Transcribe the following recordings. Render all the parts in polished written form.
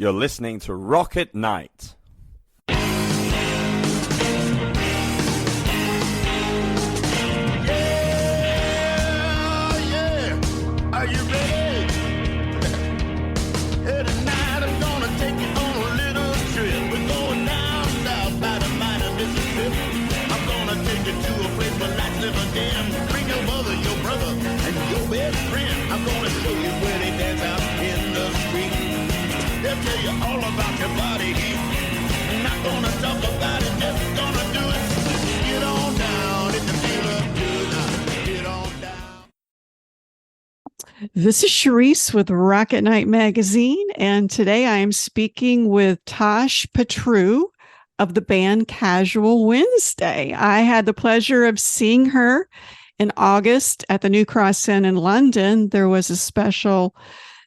You're listening to Rocket Night. Are you ready? Hey, tonight I'm gonna take you on a little trip. We're going down south by the mighty Mississippi. I'm gonna take you to a place where lights never dim. Bring your mother, your brother, and your best friend. I'm gonna show you where they dance out in the street. They'll tell you all about your body heat. I'm not gonna talk about it, just gonna do it. Get on down, if you feel good now. Get on down. This is Charisse with Rocket Night Magazine, and today I am speaking with Natasha Petrou of the band Casual Wednesday. I had the pleasure of seeing her in August at the New Cross Inn in London. There was a special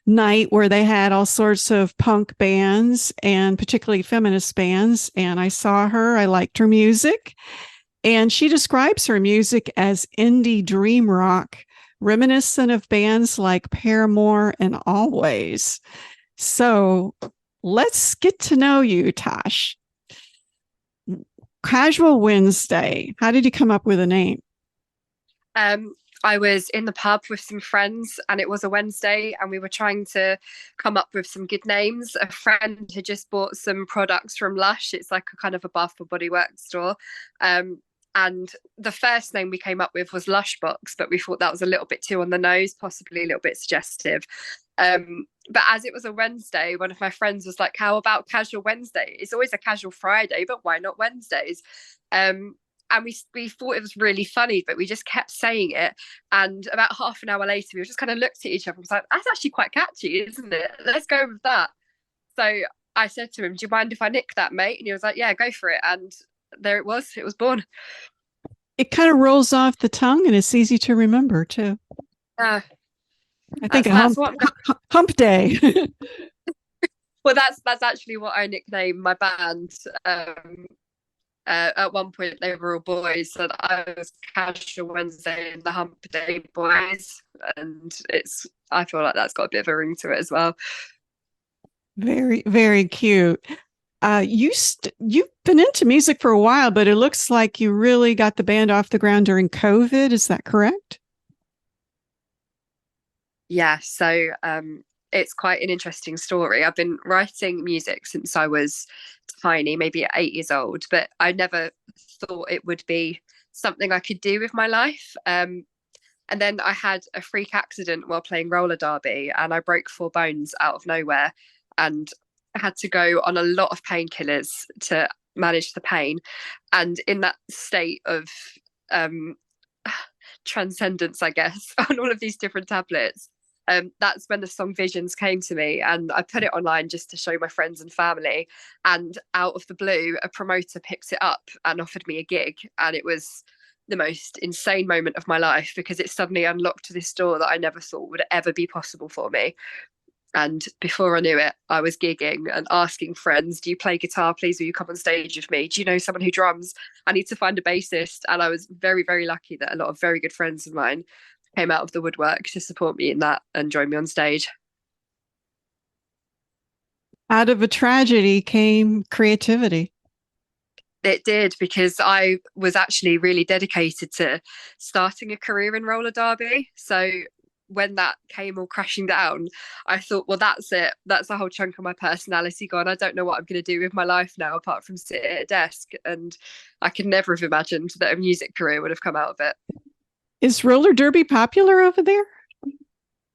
night where they had all sorts of punk bands and particularly feminist bands, and I saw her. I liked her music, and she describes her music as indie dream rock, reminiscent of bands like Paramore and Always. So let's get to know you, Tosh. Casual Wednesday. How did you come up with a name? I was in the pub with some friends and it was a Wednesday and we were trying to come up with some good names. A friend had just bought some products from Lush. It's like a kind of a Bath and Body Works store. And the first name we came up with was Lushbox, but we thought that was a little bit too on the nose, possibly a little bit suggestive. But as it was a Wednesday, one of my friends was like, how about Casual Wednesday? It's always a casual Friday, but why not Wednesdays? And we thought it was really funny, but we just kept saying it. And about half an hour later, we just kind of looked at each other and was like, that's actually quite catchy, isn't it? Let's go with that. So I said to him, do you mind if I nick that, mate? And he was like, yeah, go for it. And there it was born. It kind of rolls off the tongue and it's easy to remember too. I think hump day. Well, that's actually what I nicknamed my band. At one point they were all boys, so I was Casual Wednesday and the Hump Day Boys, and I feel like that's got a bit of a ring to it as well. Very, very cute. You've been into music for a while, but it looks like you really got the band off the ground during COVID. Is that correct? Yeah, so it's quite an interesting story. I've been writing music since I was tiny, maybe at 8 years old, but I never thought it would be something I could do with my life. And then I had a freak accident while playing roller derby and I broke 4 bones out of nowhere and I had to go on a lot of painkillers to manage the pain. And in that state of transcendence, I guess, on all of these different tablets, that's when the song Visions came to me, and I put it online just to show my friends and family, and out of the blue a promoter picked it up and offered me a gig, and it was the most insane moment of my life because it suddenly unlocked this door that I never thought would ever be possible for me. And before I knew it, I was gigging and asking friends, do you play guitar? Please, will you come on stage with me? Do you know someone who drums? I need to find a bassist. And I was very, very lucky that a lot of very good friends of mine came out of the woodwork to support me in that and join me on stage. Out of a tragedy came creativity. It did, because I was actually really dedicated to starting a career in roller derby. So when that came all crashing down, I thought, well, that's it. That's a whole chunk of my personality gone. I don't know what I'm going to do with my life now apart from sit at a desk. And I could never have imagined that a music career would have come out of it. Is roller derby popular over there?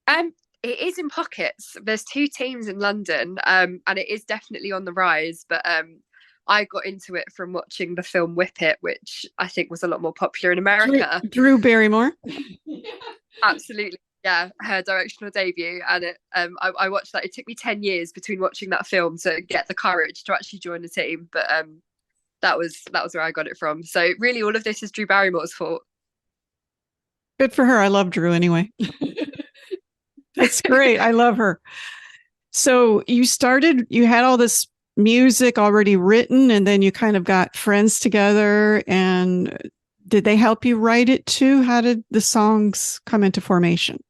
It is in pockets. There's 2 teams in London, and it is definitely on the rise. But I got into it from watching the film Whip It, which I think was a lot more popular in America. Drew Barrymore. Absolutely. Yeah, her directorial debut, and I watched that. It took me 10 years between watching that film to get the courage to actually join the team, but that was where I got it from. So really, all of this is Drew Barrymore's fault. Good for her. I love Drew anyway. That's great. I love her. So you had all this music already written, and then you kind of got friends together, and did they help you write it too? How did the songs come into formation?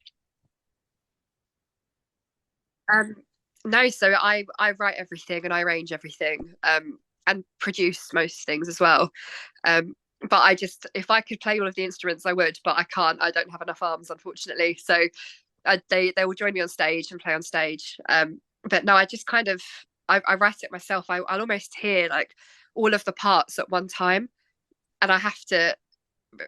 No, so I write everything and I arrange everything, and produce most things as well. But I just, if I could play all of the instruments, I would, but I can't. I don't have enough arms, unfortunately. So they will join me on stage and play on stage. But no, I just kind of I write it myself. I'll almost hear like all of the parts at one time, and I have to.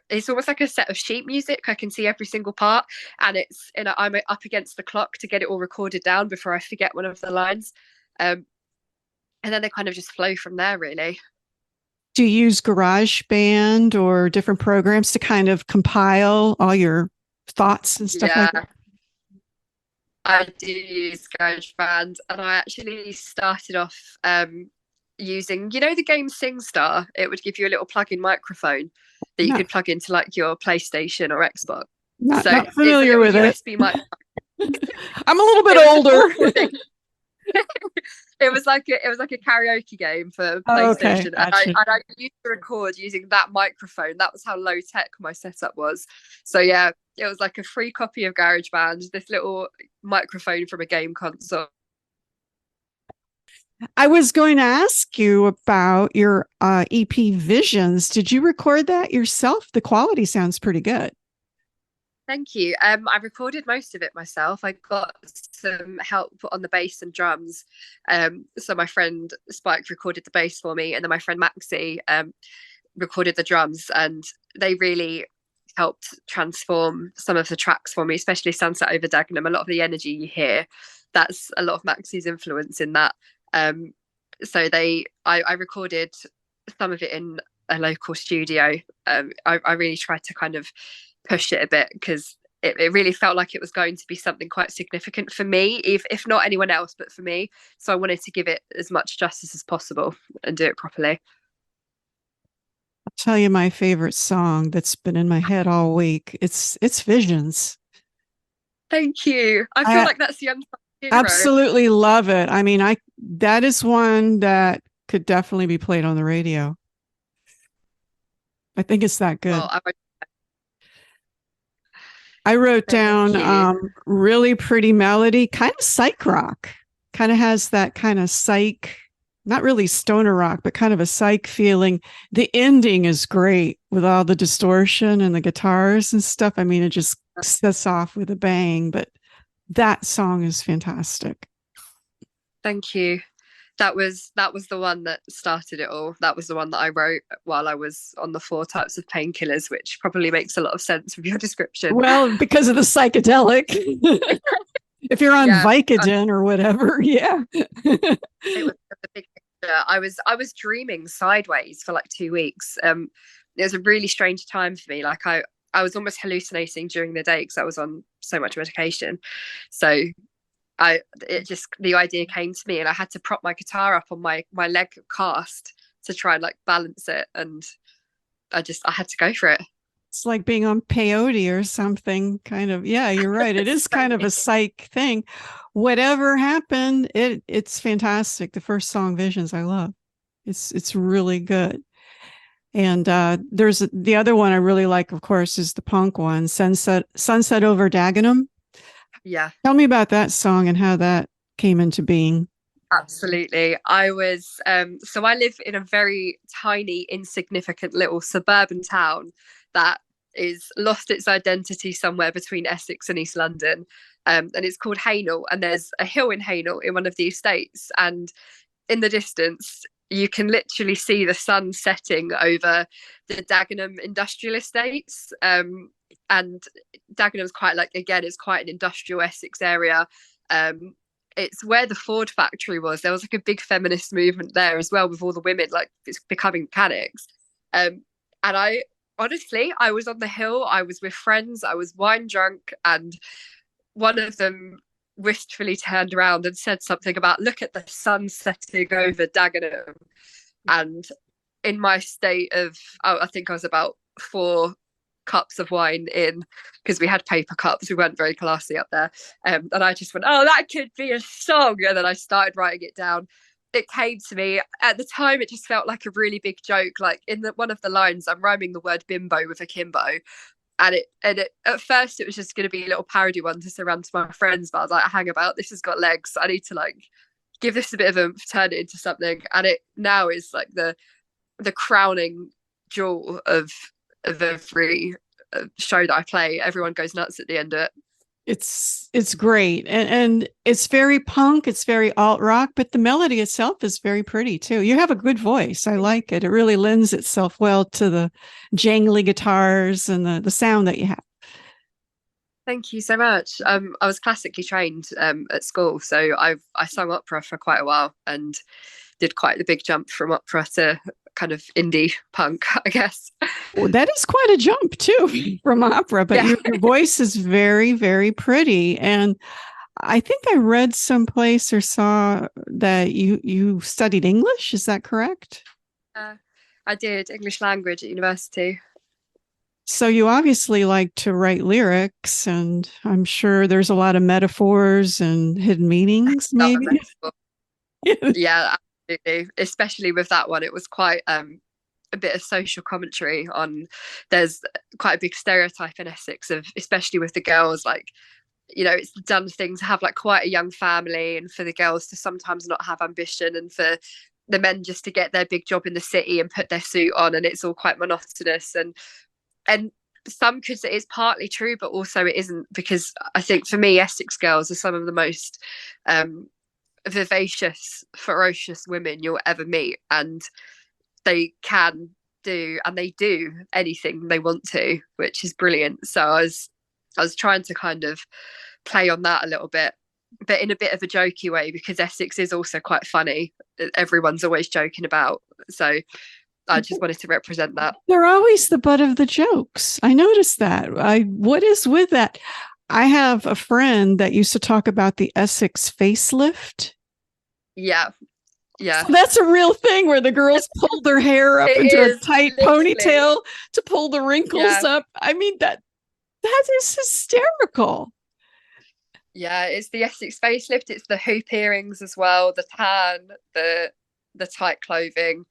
It's almost like a set of sheet music. I can see every single part, and I'm up against the clock to get it all recorded down before I forget one of the lines. Um, and then they kind of just flow from there, really. Do you use GarageBand or different programs to kind of compile all your thoughts and stuff like Yeah, that? I do use GarageBand, and I actually started off using, the game SingStar. It would give you a little plug-in microphone that you Not, could plug into like your PlayStation or Xbox. not, So not it's a familiar little with it. USB mic. I'm a little bit It was a full older. thing. It was like a karaoke game for Oh, okay, PlayStation, and I gotcha. and I used to record using that microphone. That was how low tech my setup was. So yeah, it was like a free copy of GarageBand, this little microphone from a game console. I was going to ask you about your EP Visions. Did you record that yourself? The quality sounds pretty good. Thank you. I recorded most of it myself. I got some help on the bass and drums. So my friend Spike recorded the bass for me, and then my friend Maxie recorded the drums, and they really helped transform some of the tracks for me, especially Sunset Over Dagenham. A lot of the energy you hear, that's a lot of Maxie's influence in that. So I recorded some of it in a local studio. I really tried to kind of push it a bit because it really felt like it was going to be something quite significant for me, if not anyone else, but for me. So I wanted to give it as much justice as possible and do it properly. I'll tell you my favorite song that's been in my head all week. It's Visions. Thank you. I feel I like that's the unsung hero. absolutely love it. I mean, I that is one that could definitely be played on the radio. I think it's that Well, good. I wrote thank down you. really pretty melody, kind of psych rock, kind of has that kind of psych, not really stoner rock, but kind of a psych feeling. The ending is great with all the distortion and the guitars and stuff. I mean, it just sets off with a bang, but that song is fantastic. Thank you. That was the one that started it all. That was the one that I wrote while I was on the 4 types of painkillers, which probably makes a lot of sense from your description. Well, because of the psychedelic. If you're on Yeah, Vicodin or whatever, yeah. it was a big picture. I was dreaming sideways for like 2 weeks. It was a really strange time for me. Like I was almost hallucinating during the day because I was on so much medication. So the idea came to me, and I had to prop my guitar up on my leg cast to try and like balance it, and I had to go for it. It's like being on peyote or something, kind of. Yeah, you're right. It is kind of a psych thing. Whatever happened, it's fantastic. The first song, Visions, I love. It's really good. And there's the other one I really like, of course, is the punk one, Sunset Over Dagenham. Yeah, Tell me about that song and how that came into being. absolutely. So I live in a very tiny, insignificant little suburban town that is lost its identity somewhere between Essex and East London. And it's called Haynell, and there's a hill in Haynell in one of the estates, and in the distance you can literally see the sun setting over the Dagenham industrial estates. And Dagenham's quite, like, again, it's quite an industrial Essex area. It's where the Ford factory was. There was like a big feminist movement there as well, with all the women like it's becoming mechanics. And I was on the hill, I was with friends, I was wine drunk, and one of them wistfully turned around and said something about, look at the sun setting over Dagenham. And in my state of, I think I was about 4 cups of wine in, because we had paper cups, we weren't very classy up there. And I just went, oh, that could be a song. And then I started writing it down. It came to me at the time. It just felt like a really big joke. Like one of the lines, I'm rhyming the word bimbo with akimbo, and at first it was just going to be a little parody one to surround to my friends, but I was like, hang about, this has got legs. I need to like give this a bit of a turn it into something, and it now is like the crowning jewel of every show that I play. Everyone goes nuts at the end of it. It's great, and it's very punk, it's very alt rock, but the melody itself is very pretty too. You have a good voice. I like it. It really lends itself well to the jangly guitars and the sound that you have. Thank you so much. I was classically trained at school, so I sung opera for quite a while and did quite the big jump from opera to kind of indie punk, I guess. Well, that is quite a jump too from opera, but Yeah. your voice is very, very pretty. And I think I read someplace or saw that you studied English. Is that correct? I did English language at university. So you obviously like to write lyrics, and I'm sure there's a lot of metaphors and hidden meanings, maybe. Yeah, absolutely. Especially with that one, it was quite a bit of social commentary on. There's quite a big stereotype in Essex of, especially with the girls, like, you know, it's the done thing to have like quite a young family, and for the girls to sometimes not have ambition, and for the men just to get their big job in the city and put their suit on, and it's all quite monotonous. And some could say it's partly true, but also it isn't, because I think for me, Essex girls are some of the most vivacious, ferocious women you'll ever meet, and they can do, and they do anything they want to, which is brilliant. So I was trying to kind of play on that a little bit, but in a bit of a jokey way, because Essex is also quite funny. Everyone's always joking about, so I just wanted to represent that. They're always the butt of the jokes. I noticed that. What is with that? I have a friend that used to talk about the Essex facelift. Yeah. So that's a real thing where the girls pull their hair up into a tight ponytail to pull the wrinkles up. I mean, that is hysterical. Yeah, it's the Essex facelift. It's the hoop earrings as well, the tan, the tight clothing.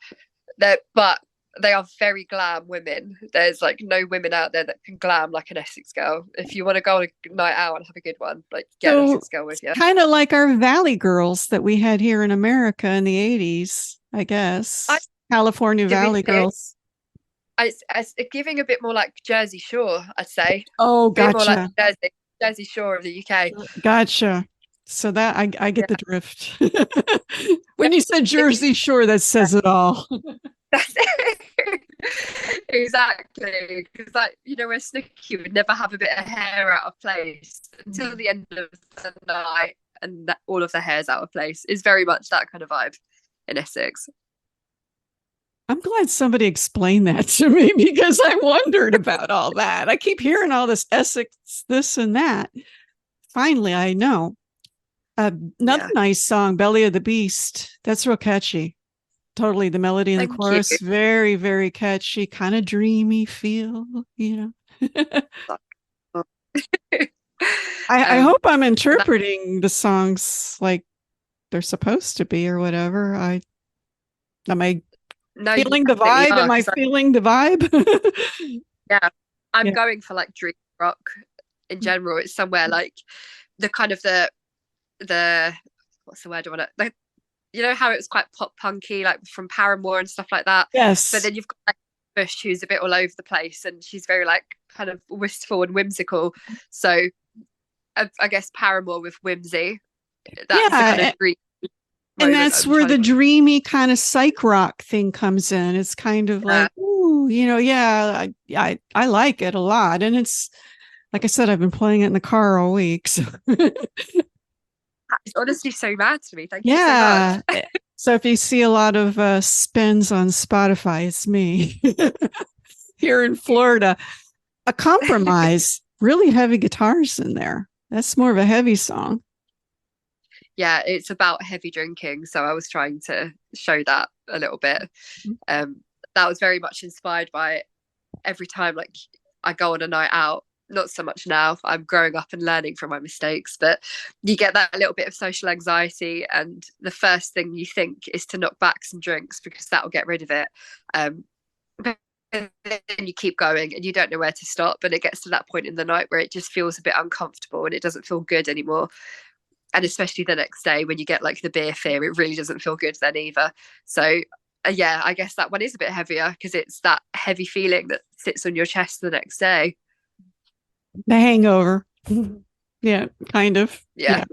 But they are very glam women. There's like no women out there that can glam like an Essex girl. If you want to go on a night out and have a good one, like get an Essex girl with you. Kind of like our Valley girls that we had here in America in the 80s, I guess. California Valley girls. It's giving a bit more like Jersey Shore, I'd say. Oh, gotcha. More like Jersey Shore of the UK. Gotcha. So that I get the drift. When you said Jersey Shore, that says it all. Exactly, because like, you know, where Snooki would never have a bit of hair out of place until the end of the night, and that all of the hair's out of place, is very much that kind of vibe in Essex. I'm glad somebody explained that to me, because I wondered about all that. I keep hearing all this Essex, this and that. Finally, I know. Another nice song, Belly of the Beast. That's real catchy. Totally. The melody and the chorus, very, very catchy, kind of dreamy feel, you know. I hope I'm interpreting the songs like they're supposed to be or whatever. Am I feeling the vibe? Am I feeling the vibe? Yeah. I'm going for like dream rock in general. It's somewhere like the kind of the what's the word I want to, like, you know how it was quite pop punky, like from Paramore and stuff like that. Yes. But then you've got like Bush, who's a bit all over the place, and she's very like kind of wistful and whimsical. So I guess Paramore with whimsy. That's the kind of dream. And that's where the dreamy kind of psych rock thing comes in. It's kind of like, ooh, you know, I like it a lot. And it's, like I said, I've been playing it in the car all week. So. It's honestly so mad to me. Thank you so much. So if you see a lot of spins on Spotify, it's me here in Florida. A Compromise, really heavy guitars in there. That's more of a heavy song. Yeah, it's about heavy drinking. So I was trying to show that a little bit. That was very much inspired by every time like I go on a night out. Not so much now. I'm growing up and learning from my mistakes, but you get that little bit of social anxiety, and the first thing you think is to knock back some drinks because that will get rid of it. But and then you keep going and you don't know where to stop. And it gets to that point in the night where it just feels a bit uncomfortable and it doesn't feel good anymore. And especially the next day when you get like the beer fear, it really doesn't feel good then either. So yeah, I guess that one is a bit heavier because it's that heavy feeling that sits on your chest the next day. The hangover. Yeah, kind of. Yeah.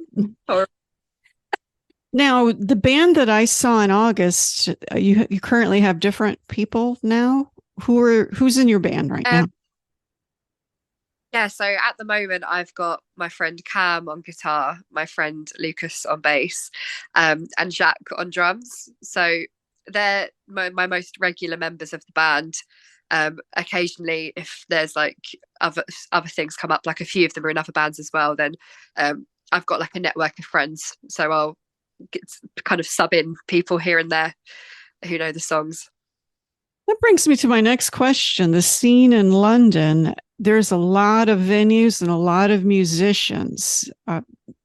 Now, the band that I saw in August, you currently have different people now. Who's in your band right now? Yeah, so at the moment I've got my friend Cam on guitar, my friend Lucas on bass, and Jacques on drums. So they're my most regular members of the band. Occasionally, if there's like other things come up, like a few of them are in other bands as well, then I've got like a network of friends. So I'll get kind of sub in people here and there who know the songs. That brings me to my next question. The scene in London, there's a lot of venues and a lot of musicians.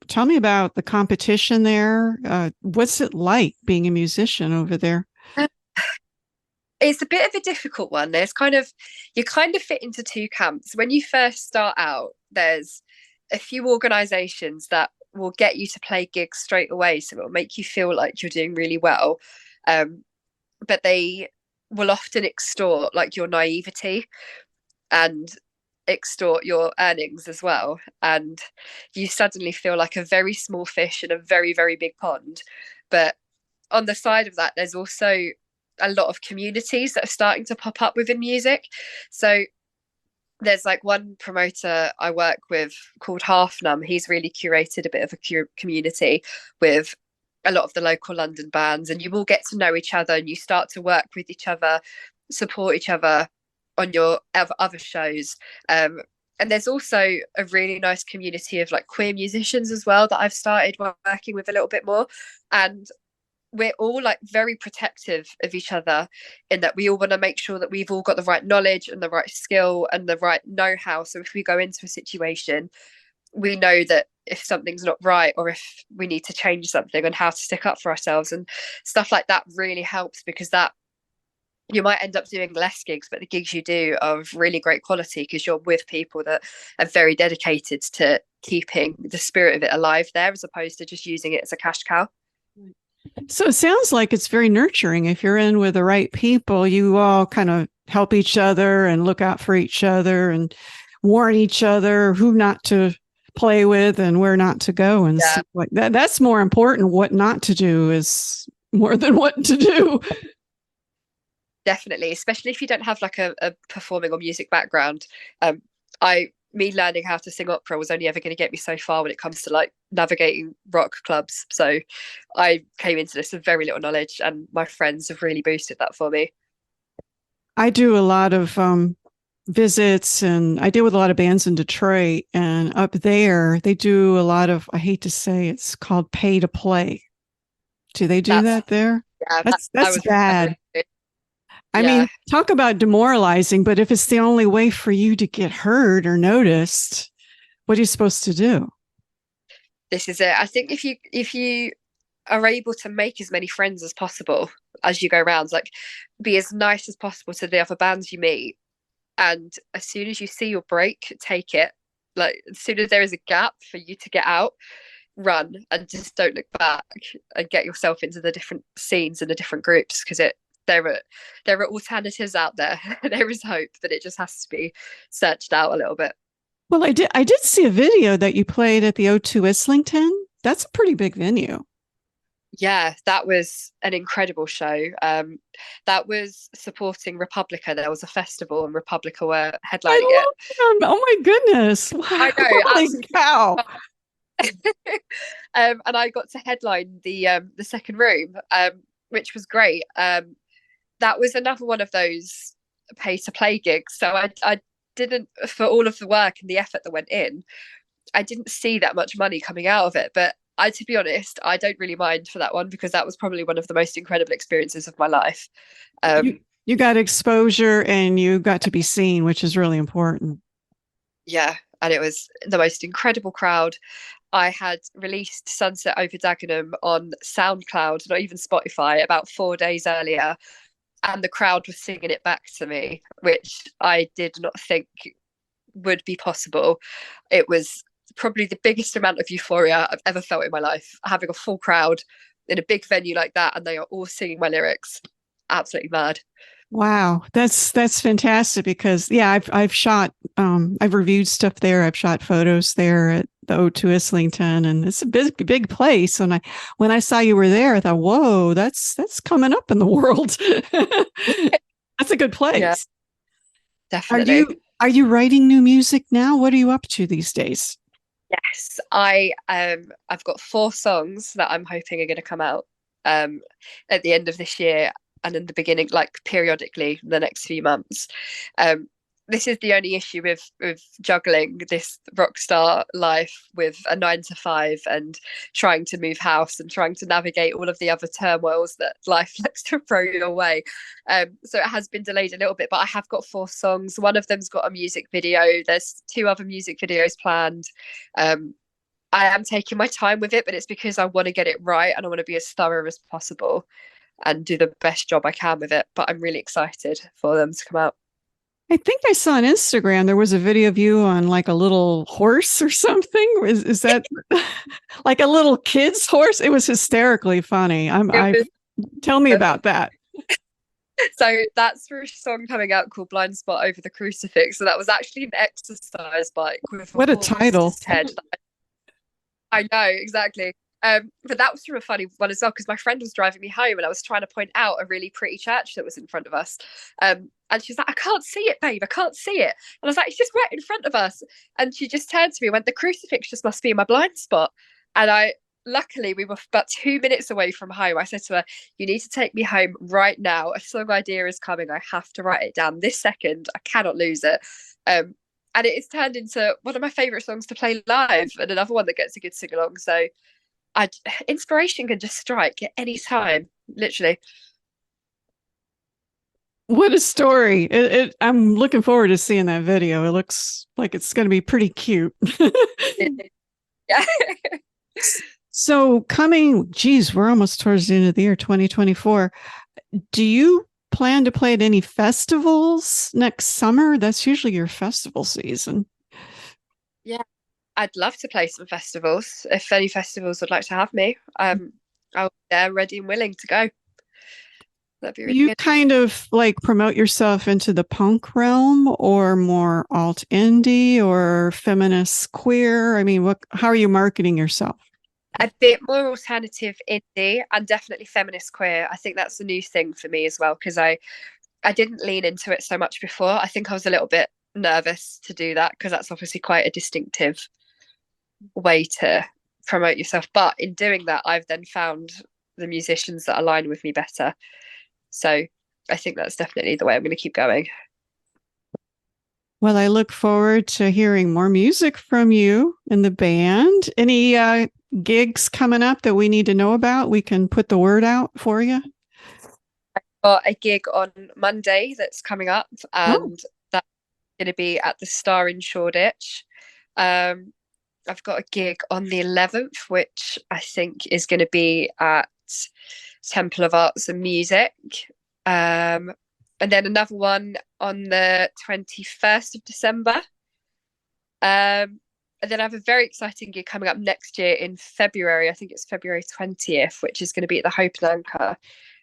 Tell me about the competition there. What's it like being a musician over there? It's a bit of a difficult one. You kind of fit into two camps. When you first start out, there's a few organizations that will get you to play gigs straight away. So it'll make you feel like you're doing really well. But they will often extort like your naivety and extort your earnings as well. And you suddenly feel like a very small fish in a very, very big pond. But on the side of that, there's also a lot of communities that are starting to pop up within music. So there's like one promoter I work with called Half Numb. He's really curated a bit of a community with a lot of the local London bands, and you all get to know each other and you start to work with each other, support each other on your other shows. And there's also a really nice community of like queer musicians as well that I've started working with a little bit more. And we're all like very protective of each other in that we all want to make sure that we've all got the right knowledge and the right skill and the right know-how. So if we go into a situation, we know that if something's not right or if we need to change something and how to stick up for ourselves and stuff like that really helps, because that you might end up doing less gigs, but the gigs you do are of really great quality because you're with people that are very dedicated to keeping the spirit of it alive there, as opposed to just using it as a cash cow. So it sounds like it's very nurturing. If you're in with the right people, you all kind of help each other and look out for each other and warn each other who not to play with and where not to go and stuff like that. That's more important. What not to do is more than what to do. Definitely, especially if you don't have like a performing or music background. Me learning how to sing opera was only ever going to get me so far when it comes to like navigating rock clubs. So I came into this with very little knowledge, and my friends have really boosted that for me. I do a lot of visits, and I deal with a lot of bands in Detroit, and up there they do a lot of, I hate to say, it's called pay to play. Do they do that there? Yeah, that's bad. I Yeah. mean, talk about demoralizing, but if it's the only way for you to get heard or noticed, what are you supposed to do? This is it. I think if you are able to make as many friends as possible as you go around, like be as nice as possible to the other bands you meet, and as soon as you see your break, take it. Like as soon as there is a gap for you to get out, run and just don't look back and get yourself into the different scenes and the different groups, because there are alternatives out there. There is hope, but it just has to be searched out a little bit. Well, I did see a video that you played at the O2 Islington. That's a pretty big venue. Yeah, that was an incredible show. That was supporting Republica. There was a festival and Republica were headlining it. Them. Oh my goodness. Wow. I know. Holy cow. And I got to headline the second room, which was great. That was another one of those pay to play gigs. So I didn't, for all of the work and the effort that went in, I didn't see that much money coming out of it. But to be honest, I don't really mind for that one, because that was probably one of the most incredible experiences of my life. You got exposure and you got to be seen, which is really important. Yeah, and it was the most incredible crowd. I had released Sunset Over Dagenham on SoundCloud, not even Spotify, about 4 days earlier. and the crowd was singing it back to me, which I did not think would be possible. It was probably the biggest amount of euphoria I've ever felt in my life, having a full crowd in a big venue like that, and they are all singing my lyrics. Absolutely mad. Wow, that's fantastic because yeah, I've reviewed stuff there. I've shot photos there at the O2 Islington, and it's a big place. And when I saw you were there, I thought, whoa, that's coming up in the world. That's a good Yeah, place. Are definitely. you writing new music now? What are you up to these days? Yes, I've got 4 songs that I'm hoping are going to come out um at the end of this year and in the beginning, like periodically the next few months. Um, this is the only issue with juggling this rock star life with a 9 to 5 and trying to move house and trying to navigate all of the other turmoils that life likes to throw your way. So it has been delayed a little bit, but I have got 4 songs. One of them's got a music video. There's 2 other music videos planned. Um, I am taking my time with it, but it's because I want to get it right and I want to be as thorough as possible and do the best job I can with it. But I'm really excited for them to come out. I think I saw on Instagram there was a video of you on like a little horse or something. Is that like a little kid's horse? It was hysterically funny. I It tell me was, about that. so that's for a song coming out called Blind Spot Over the Crucifix. So that was actually an exercise bike with a What a title. horse's head. I know, exactly. But that was from a funny one as well, because my friend was driving me home and I was trying to point out a really pretty church that was in front of us. And she's like, I can't see it, babe. I can't see it. And I was like, it's just right in front of us. And she just turned to me and went, the crucifix just must be in my blind spot. And luckily, we were about 2 minutes away from home. I said to her, you need to take me home right now. A song idea is coming. I have to write it down this second. I cannot lose it. And it has turned into one of my favorite songs to play live and another one that gets a good sing along. So I inspiration can just strike at any time, literally. What a story. I'm looking forward to seeing that video. It looks like it's going to be pretty cute. Yeah. So geez, we're almost towards the end of the year, 2024. Do you plan to play at any festivals next summer? That's usually your festival season. Yeah, I'd love to play some festivals. If any festivals would like to have me, I'll be there ready and willing to go. That'd be really You good. kind of like promote yourself into the punk realm or more alt indie or feminist queer? I mean, how are you marketing yourself? A bit more alternative indie and definitely feminist queer. I think that's a new thing for me as well, because I didn't lean into it so much before. I think I was a little bit nervous to do that because that's obviously quite a distinctive way to promote yourself. But in doing that, I've then found the musicians that align with me better. So I think that's definitely the way I'm going to keep going. Well, I look forward to hearing more music from you and the band. Any gigs coming up that we need to know about? We can put the word out for you. Got a gig on Monday that's coming up, Oh, and that's going to be at the Star in Shoreditch. I've got a gig on the 11th, which I think is going to be at Temple of Arts and Music. And then another one on the 21st of December. And then I have a very exciting gig coming up next year in February. I think it's February 20th, which is going to be at the Hope and Anchor,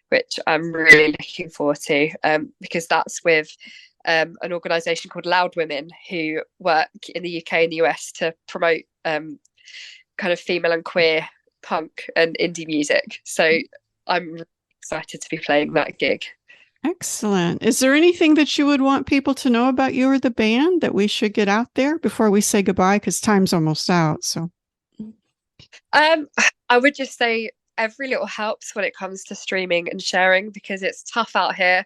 which I'm really looking forward to, because that's with an organisation called Loud Women, who work in the UK and the US to promote kind of female and queer punk and indie music. So I'm really excited to be playing that gig. excellent. Is there anything that you would want people to know about you or the band that we should get out there before we say goodbye? Because time's almost out. So I would just say every little helps when it comes to streaming and sharing, because it's tough out here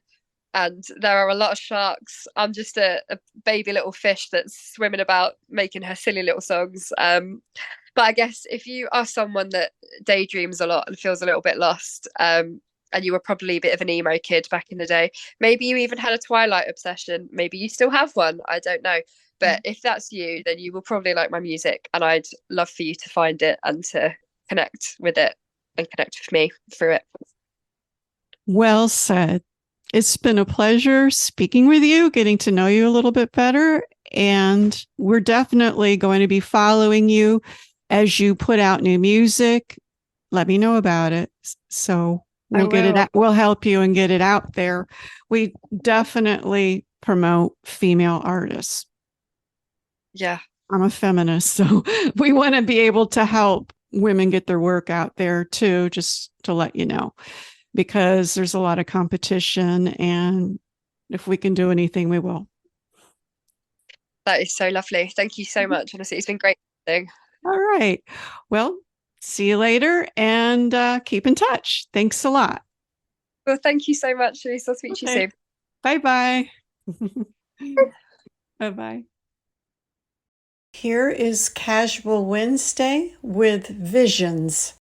and there are a lot of sharks. I'm just a baby little fish that's swimming about making her silly little songs. But I guess if you are someone that daydreams a lot and feels a little bit lost, and you were probably a bit of an emo kid back in the day, maybe you even had a Twilight obsession, maybe you still have one, I don't know. But if that's you, then you will probably like my music, and I'd love for you to find it and to connect with it and connect with me through it. well said. It's been a pleasure speaking with you, getting to know you a little bit better. And we're definitely going to be following you as you put out new music. Let me know about it. So we'll get it out. We'll help you and get it out there. We definitely promote female artists. Yeah. I'm a feminist, so we want to be able to help women get their work out there too, just to let you know, because there's a lot of competition, and if we can do anything, we will. That is so lovely. Thank you so much. Honestly, it's been great. All right. Well, see you later, and keep in touch. Thanks a lot. Well, thank you so much, Elise. I'll speak to you soon. Bye-bye. Bye-bye. Here is Casual Wednesday with Visions.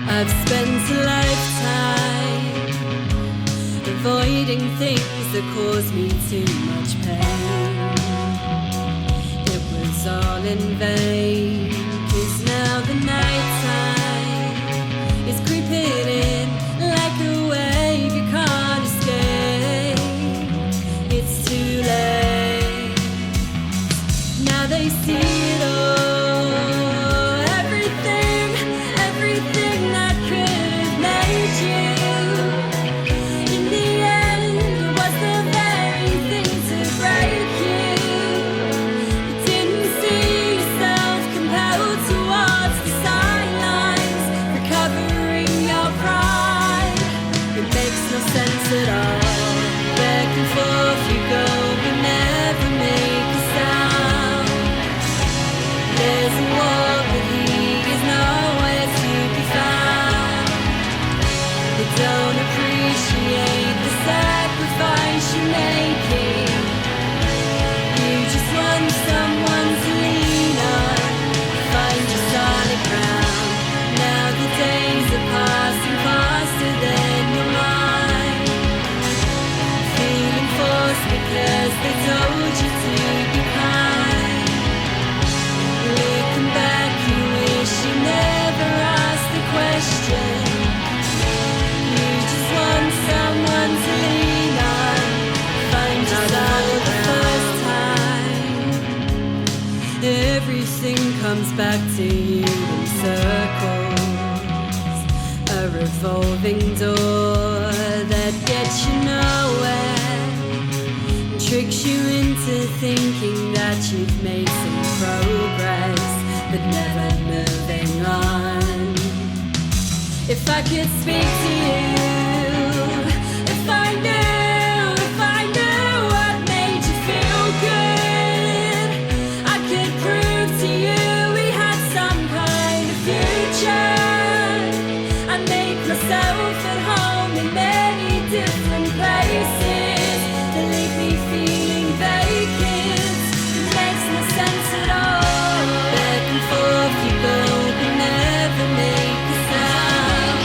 I've spent a lifetime avoiding things that cause me too much pain. It was all in vain, 'cause now the nighttime is creeping in like a wave you can't escape. It's too late, now they see it all. Comes back to you in circles, a revolving door that gets you nowhere, tricks you into thinking that you've made some progress, but never moving on. If I could speak to you, if I knew what made you feel good, I could prove to you myself at home in many different places that leave me feeling vacant. It makes no sense at all. Back and forth you go, but never make a sound.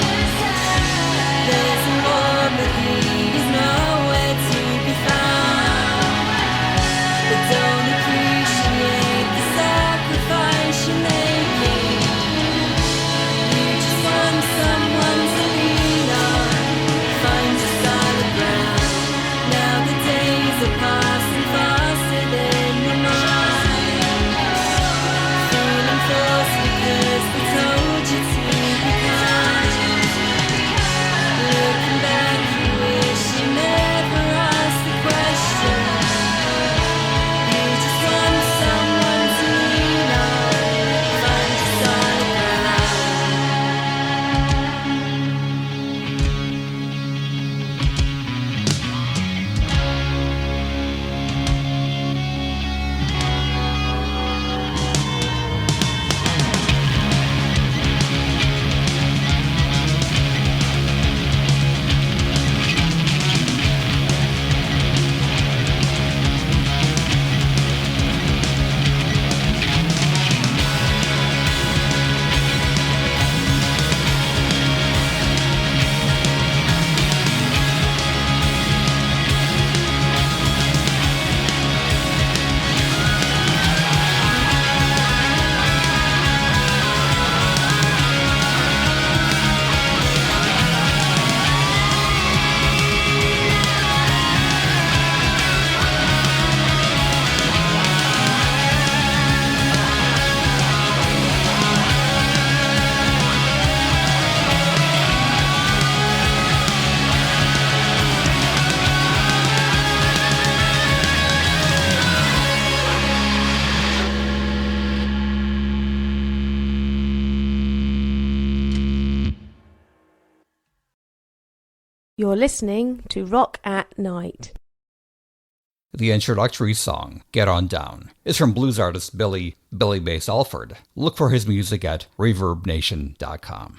You're listening to Rock at Night. The introductory song, Get On Down, is from blues artist Billy Bass Alford. Look for his music at ReverbNation.com.